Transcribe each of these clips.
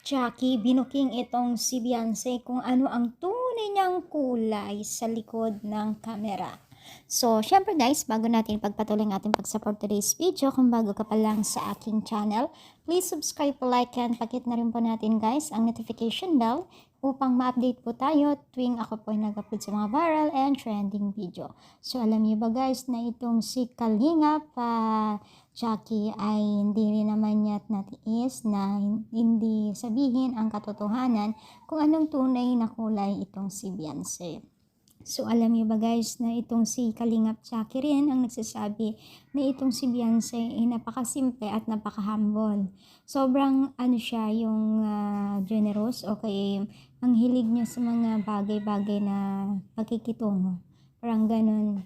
Jackie, binuking itong si Beyonce kung ano ang tunay niyang kulay sa likod ng camera. So, syempre guys, bago natin pagpatuloy ang ating pag-support today's video, kung bago ka pa lang sa aking channel, please subscribe, like, and pakit na rin po natin guys ang notification bell upang ma-update po tayo tuwing ako po ay nag-upload sa mga viral and trending video. So, alam niyo ba guys na itong si Kalinga pa Jackie ay hindi rin naman niya natiis na hindi sabihin ang katotohanan kung anong tunay na kulay itong si Beyonce. So, alam niyo ba guys na itong si Kalingap Jackie rin ang nagsasabi na itong si Beyonce ay napakasimple at napaka-humble. Sobrang siya yung generous o kaya ang hilig niya sa mga bagay-bagay na pagkikitungo. Parang ganun.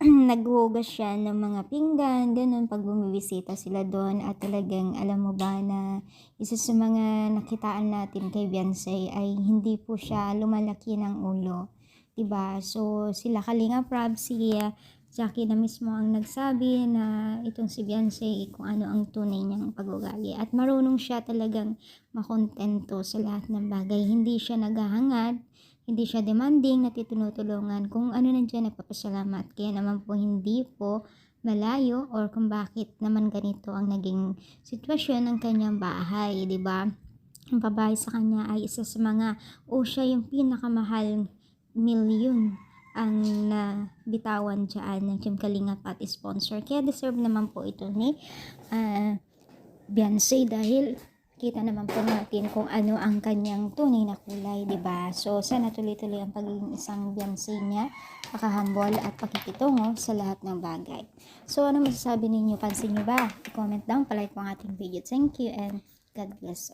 Naghuhugas siya ng mga pinggan, ganun pag bumibisita sila doon at talagang alam mo ba na isa sa mga nakitaan natin kay Beyonce ay hindi po siya lumalaki ng ulo. Diba? So, sila Kalinga Prab, si Jackie na mismo ang nagsabi na itong si Beyonce kung ano ang tunay niyang pag-ugali. At marunong siya talagang makontento sa lahat ng bagay. Hindi siya naghahangad, hindi siya demanding na tinutulungan. Kung ano nandiyan, nagpapasalamat. Kaya naman po hindi po malayo or kung bakit naman ganito ang naging sitwasyon ng kanyang bahay. Diba? Ang pabahay sa kanya ay isa sa mga siya yung pinakamahal milyon ang nabitawan dyan ng Team Kalingap at sponsor. Kaya deserve naman po ito ni Beyonce dahil kita naman po natin kung ano ang kanyang tunay na kulay, diba? So, sana tuloy-tuloy ang pagiging isang Beyonce niya, pakahambol at pakikitungo sa lahat ng bagay. So, ano masasabi ninyo? Pansin nyo ba? I-comment down, palike po ang ating video. Thank you and God bless.